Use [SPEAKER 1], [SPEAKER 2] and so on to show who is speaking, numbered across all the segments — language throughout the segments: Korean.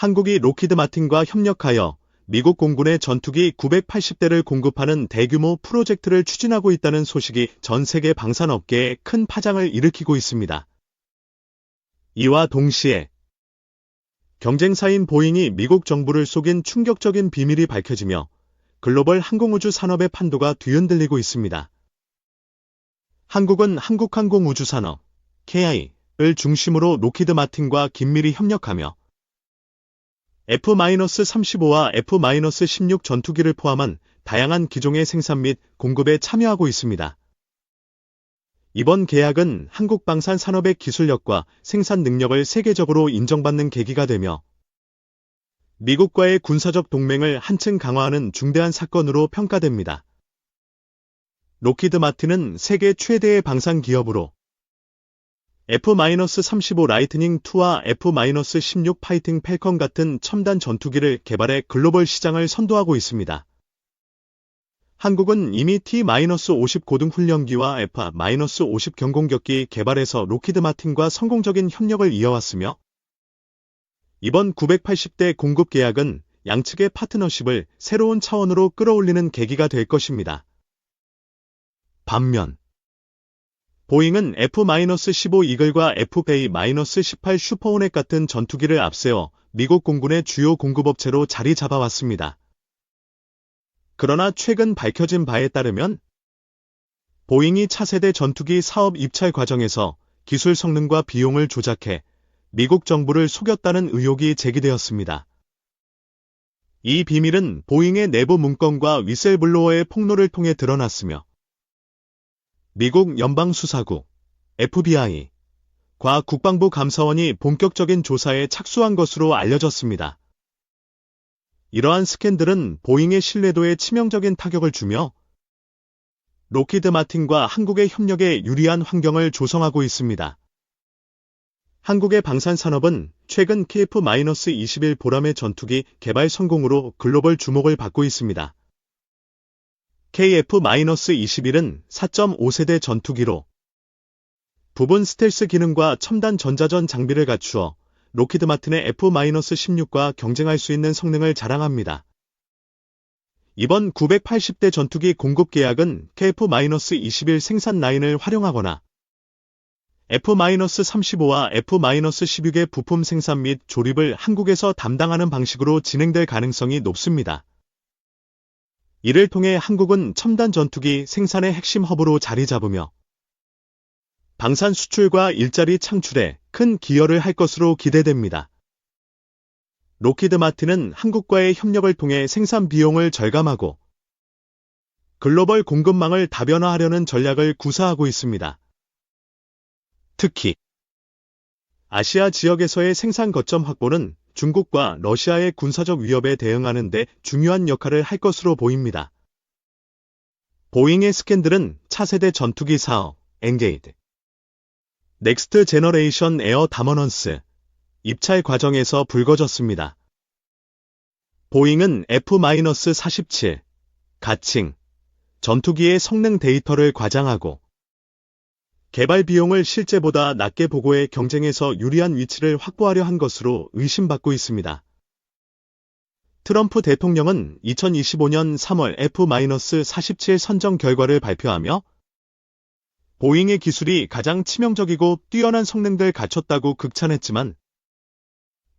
[SPEAKER 1] 한국이 록히드 마틴과 협력하여 미국 공군의 전투기 980대를 공급하는 대규모 프로젝트를 추진하고 있다는 소식이 전 세계 방산업계에 큰 파장을 일으키고 있습니다. 이와 동시에 경쟁사인 보잉이 미국 정부를 속인 충격적인 비밀이 밝혀지며 글로벌 항공우주 산업의 판도가 뒤흔들리고 있습니다. 한국은 한국항공우주산업, KI를 중심으로 록히드 마틴과 긴밀히 협력하며 F-35와 F-16 전투기를 포함한 다양한 기종의 생산 및 공급에 참여하고 있습니다. 이번 계약은 한국 방산 산업의 기술력과 생산 능력을 세계적으로 인정받는 계기가 되며 미국과의 군사적 동맹을 한층 강화하는 중대한 사건으로 평가됩니다. 록히드 마틴은 세계 최대의 방산 기업으로 F-35 라이트닝 2와 F-16 파이팅 팰컨 같은 첨단 전투기를 개발해 글로벌 시장을 선도하고 있습니다. 한국은 이미 T-50 고등훈련기와 F-50 경공격기 개발에서 록히드 마틴과 성공적인 협력을 이어왔으며 이번 980대 공급 계약은 양측의 파트너십을 새로운 차원으로 끌어올리는 계기가 될 것입니다. 반면 보잉은 F-15 이글과 F-18 슈퍼호넷 같은 전투기를 앞세워 미국 공군의 주요 공급업체로 자리 잡아왔습니다. 그러나 최근 밝혀진 바에 따르면 보잉이 차세대 전투기 사업 입찰 과정에서 기술 성능과 비용을 조작해 미국 정부를 속였다는 의혹이 제기되었습니다. 이 비밀은 보잉의 내부 문건과 위셀블로어의 폭로를 통해 드러났으며 미국 연방수사국, FBI,과 국방부 감사원이 본격적인 조사에 착수한 것으로 알려졌습니다. 이러한 스캔들은 보잉의 신뢰도에 치명적인 타격을 주며 록히드 마틴과 한국의 협력에 유리한 환경을 조성하고 있습니다. 한국의 방산산업은 최근 KF-21 보람의 전투기 개발 성공으로 글로벌 주목을 받고 있습니다. KF-21은 4.5세대 전투기로 부분 스텔스 기능과 첨단 전자전 장비를 갖추어 록히드 마틴의 F-16과 경쟁할 수 있는 성능을 자랑합니다. 이번 980대 전투기 공급 계약은 KF-21 생산 라인을 활용하거나 F-35와 F-16의 부품 생산 및 조립을 한국에서 담당하는 방식으로 진행될 가능성이 높습니다. 이를 통해 한국은 첨단 전투기 생산의 핵심 허브로 자리 잡으며 방산 수출과 일자리 창출에 큰 기여를 할 것으로 기대됩니다. 록히드 마틴은 한국과의 협력을 통해 생산 비용을 절감하고 글로벌 공급망을 다변화하려는 전략을 구사하고 있습니다. 특히 아시아 지역에서의 생산 거점 확보는 중국과 러시아의 군사적 위협에 대응하는 데 중요한 역할을 할 것으로 보입니다. 보잉의 스캔들은 차세대 전투기 사업, 엔게이드, 넥스트 제너레이션 에어 다머넌스, 입찰 과정에서 불거졌습니다. 보잉은 F-47, 가칭, 전투기의 성능 데이터를 과장하고 개발 비용을 실제보다 낮게 보고해 경쟁에서 유리한 위치를 확보하려 한 것으로 의심받고 있습니다. 트럼프 대통령은 2025년 3월 F-47 선정 결과를 발표하며 보잉의 기술이 가장 치명적이고 뛰어난 성능들 갖췄다고 극찬했지만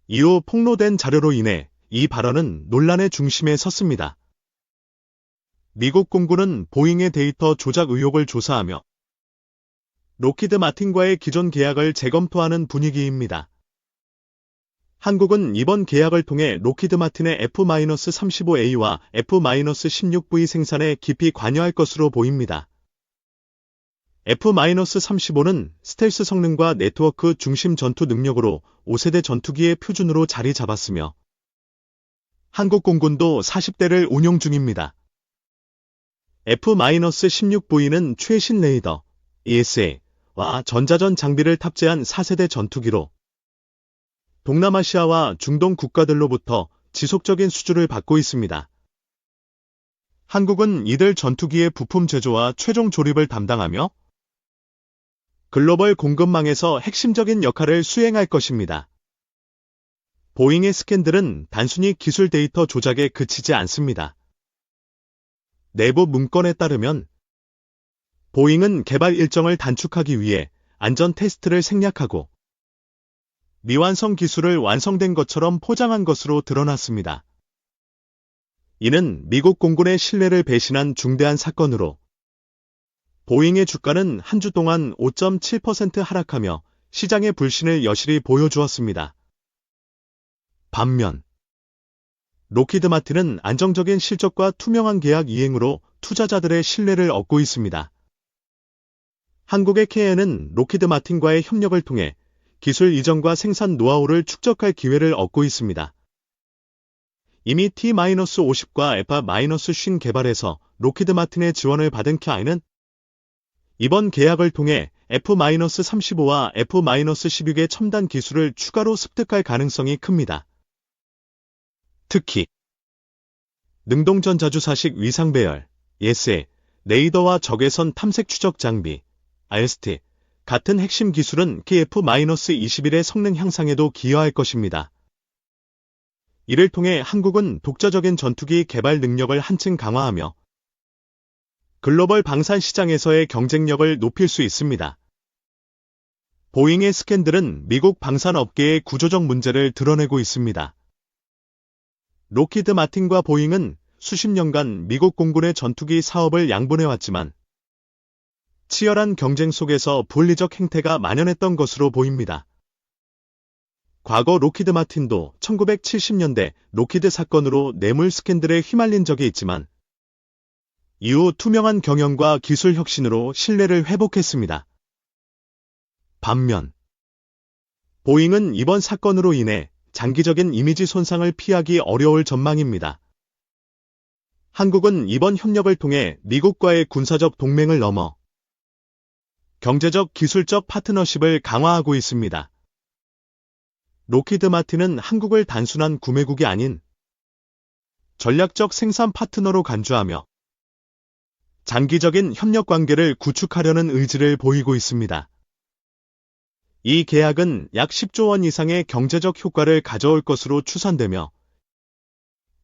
[SPEAKER 1] 이후 폭로된 자료로 인해 이 발언은 논란의 중심에 섰습니다. 미국 공군은 보잉의 데이터 조작 의혹을 조사하며 록히드 마틴과의 기존 계약을 재검토하는 분위기입니다. 한국은 이번 계약을 통해 록히드 마틴의 F-35A와 F-16V 생산에 깊이 관여할 것으로 보입니다. F-35는 스텔스 성능과 네트워크 중심 전투 능력으로 5세대 전투기의 표준으로 자리 잡았으며 한국 공군도 40대를 운용 중입니다. F-16V는 최신 레이더, ESA와 전자전 장비를 탑재한 4세대 전투기로 동남아시아와 중동 국가들로부터 지속적인 수주를 받고 있습니다. 한국은 이들 전투기의 부품 제조와 최종 조립을 담당하며 글로벌 공급망에서 핵심적인 역할을 수행할 것입니다. 보잉의 스캔들은 단순히 기술 데이터 조작에 그치지 않습니다. 내부 문건에 따르면 보잉은 개발 일정을 단축하기 위해 안전 테스트를 생략하고 미완성 기술을 완성된 것처럼 포장한 것으로 드러났습니다. 이는 미국 공군의 신뢰를 배신한 중대한 사건으로 보잉의 주가는 한 주 동안 5.7% 하락하며 시장의 불신을 여실히 보여주었습니다. 반면 록히드 마틴은 안정적인 실적과 투명한 계약 이행으로 투자자들의 신뢰를 얻고 있습니다. 한국의 KN은 록히드 마틴과의 협력을 통해 기술 이전과 생산 노하우를 축적할 기회를 얻고 있습니다. 이미 T-50과 F-50 개발에서 록히드 마틴의 지원을 받은 KN은 이번 계약을 통해 F-35와 F-16의 첨단 기술을 추가로 습득할 가능성이 큽니다. 특히 능동전자주사식 위상배열, 예세, 레이더와 적외선 탐색 추적 장비, RST 같은 핵심 기술은 KF-21의 성능 향상에도 기여할 것입니다. 이를 통해 한국은 독자적인 전투기 개발 능력을 한층 강화하며 글로벌 방산 시장에서의 경쟁력을 높일 수 있습니다. 보잉의 스캔들은 미국 방산업계의 구조적 문제를 드러내고 있습니다. 록히드 마틴과 보잉은 수십 년간 미국 공군의 전투기 사업을 양분해왔지만 치열한 경쟁 속에서 분리적 행태가 만연했던 것으로 보입니다. 과거 록히드 마틴도 1970년대 록히드 사건으로 뇌물 스캔들에 휘말린 적이 있지만 이후 투명한 경영과 기술 혁신으로 신뢰를 회복했습니다. 반면 보잉은 이번 사건으로 인해 장기적인 이미지 손상을 피하기 어려울 전망입니다. 한국은 이번 협력을 통해 미국과의 군사적 동맹을 넘어 경제적 기술적 파트너십을 강화하고 있습니다. 록히드 마틴은 한국을 단순한 구매국이 아닌 전략적 생산 파트너로 간주하며 장기적인 협력 관계를 구축하려는 의지를 보이고 있습니다. 이 계약은 약 10조 원 이상의 경제적 효과를 가져올 것으로 추산되며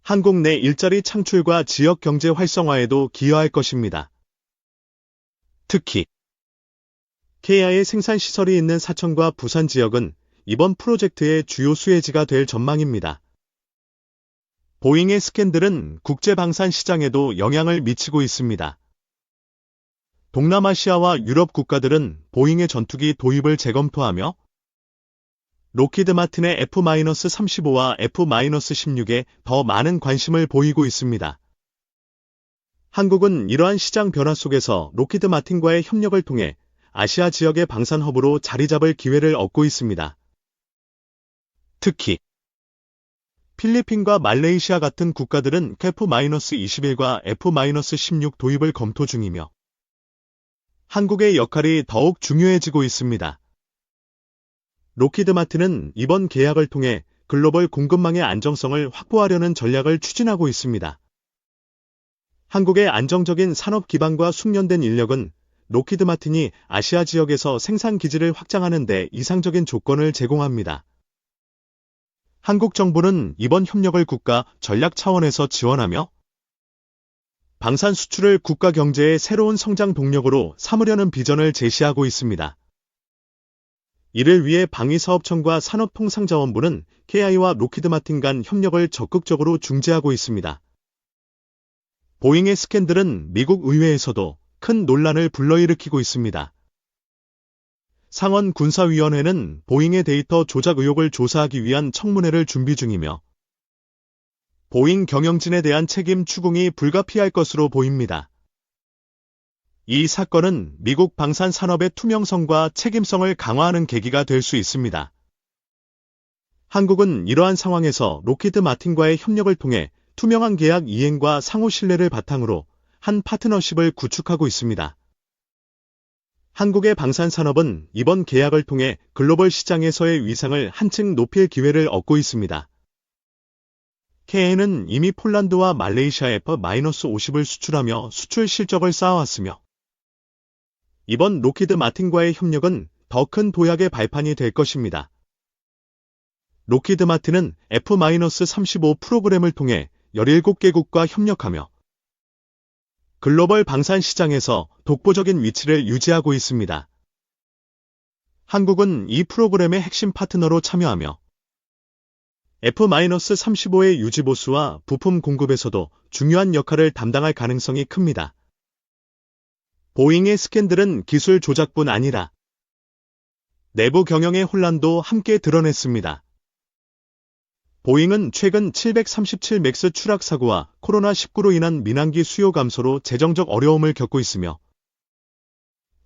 [SPEAKER 1] 한국 내 일자리 창출과 지역 경제 활성화에도 기여할 것입니다. 특히 KI의 생산 시설이 있는 사천과 부산 지역은 이번 프로젝트의 주요 수혜지가 될 전망입니다. 보잉의 스캔들은 국제 방산 시장에도 영향을 미치고 있습니다. 동남아시아와 유럽 국가들은 보잉의 전투기 도입을 재검토하며 록히드 마틴의 F-35와 F-16에 더 많은 관심을 보이고 있습니다. 한국은 이러한 시장 변화 속에서 록히드 마틴과의 협력을 통해 아시아 지역의 방산 허브로 자리 잡을 기회를 얻고 있습니다. 특히 필리핀과 말레이시아 같은 국가들은 F-21과 F-16 도입을 검토 중이며 한국의 역할이 더욱 중요해지고 있습니다. 록히드 마틴은 이번 계약을 통해 글로벌 공급망의 안정성을 확보하려는 전략을 추진하고 있습니다. 한국의 안정적인 산업 기반과 숙련된 인력은 록히드 마틴이 아시아 지역에서 생산 기지를 확장하는 데 이상적인 조건을 제공합니다. 한국 정부는 이번 협력을 국가 전략 차원에서 지원하며 방산 수출을 국가 경제의 새로운 성장 동력으로 삼으려는 비전을 제시하고 있습니다. 이를 위해 방위사업청과 산업통상자원부는 KI와 록히드 마틴 간 협력을 적극적으로 중재하고 있습니다. 보잉의 스캔들은 미국 의회에서도 큰 논란을 불러일으키고 있습니다. 상원 군사위원회는 보잉의 데이터 조작 의혹을 조사하기 위한 청문회를 준비 중이며 보잉 경영진에 대한 책임 추궁이 불가피할 것으로 보입니다. 이 사건은 미국 방산 산업의 투명성과 책임성을 강화하는 계기가 될 수 있습니다. 한국은 이러한 상황에서 록히드 마틴과의 협력을 통해 투명한 계약 이행과 상호 신뢰를 바탕으로 한 파트너십을 구축하고 있습니다. 한국의 방산 산업은 이번 계약을 통해 글로벌 시장에서의 위상을 한층 높일 기회를 얻고 있습니다. KN은 이미 폴란드와 말레이시아에 F-50을 수출하며 수출 실적을 쌓아왔으며 이번 록히드 마틴과의 협력은 더 큰 도약의 발판이 될 것입니다. 록히드 마틴은 F-35 프로그램을 통해 17개국과 협력하며 글로벌 방산 시장에서 독보적인 위치를 유지하고 있습니다. 한국은 이 프로그램의 핵심 파트너로 참여하며 F-35의 유지 보수와 부품 공급에서도 중요한 역할을 담당할 가능성이 큽니다. 보잉의 스캔들은 기술 조작뿐 아니라 내부 경영의 혼란도 함께 드러냈습니다. 보잉은 최근 737 맥스 추락 사고와 코로나19로 인한 민항기 수요 감소로 재정적 어려움을 겪고 있으며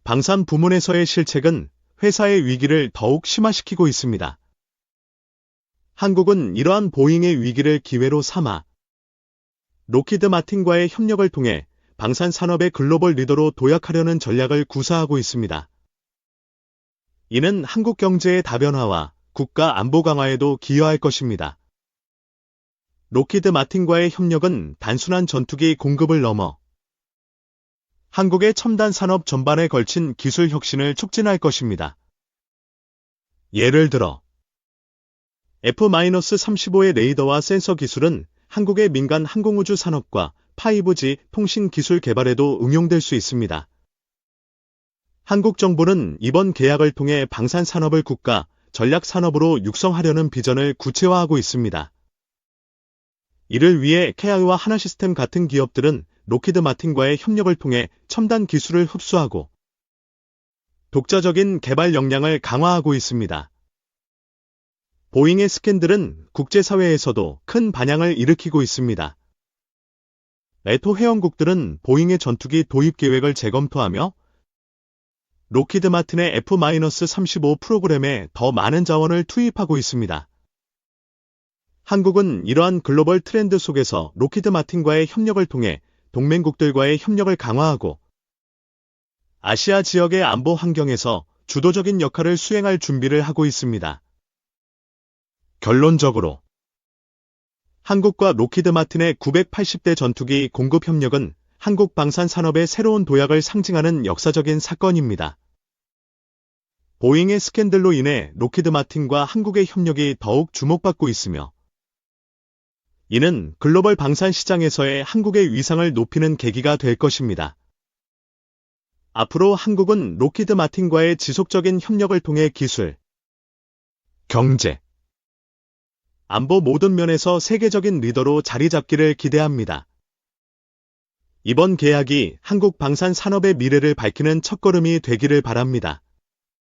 [SPEAKER 1] 방산 부문에서의 실책은 회사의 위기를 더욱 심화시키고 있습니다. 한국은 이러한 보잉의 위기를 기회로 삼아 록히드 마틴과의 협력을 통해 방산 산업의 글로벌 리더로 도약하려는 전략을 구사하고 있습니다. 이는 한국 경제의 다변화와 국가 안보 강화에도 기여할 것입니다. 록히드 마틴과의 협력은 단순한 전투기 공급을 넘어 한국의 첨단 산업 전반에 걸친 기술 혁신을 촉진할 것입니다. 예를 들어 F-35의 레이더와 센서 기술은 한국의 민간 항공우주 산업과 5G 통신 기술 개발에도 응용될 수 있습니다. 한국 정부는 이번 계약을 통해 방산 산업을 국가 전략 산업으로 육성하려는 비전을 구체화하고 있습니다. 이를 위해 KI와 하나시스템 같은 기업들은 록히드 마틴과의 협력을 통해 첨단 기술을 흡수하고 독자적인 개발 역량을 강화하고 있습니다. 보잉의 스캔들은 국제사회에서도 큰 반향을 일으키고 있습니다. 네토 회원국들은 보잉의 전투기 도입 계획을 재검토하며 록히드 마틴의 F-35 프로그램에 더 많은 자원을 투입하고 있습니다. 한국은 이러한 글로벌 트렌드 속에서 록히드 마틴과의 협력을 통해 동맹국들과의 협력을 강화하고 아시아 지역의 안보 환경에서 주도적인 역할을 수행할 준비를 하고 있습니다. 결론적으로 한국과 록히드 마틴의 980대 전투기 공급 협력은 한국 방산 산업의 새로운 도약을 상징하는 역사적인 사건입니다. 보잉의 스캔들로 인해 록히드 마틴과 한국의 협력이 더욱 주목받고 있으며 이는 글로벌 방산 시장에서의 한국의 위상을 높이는 계기가 될 것입니다. 앞으로 한국은 록히드 마틴과의 지속적인 협력을 통해 기술, 경제, 안보 모든 면에서 세계적인 리더로 자리 잡기를 기대합니다. 이번 계약이 한국 방산 산업의 미래를 밝히는 첫걸음이 되기를 바랍니다.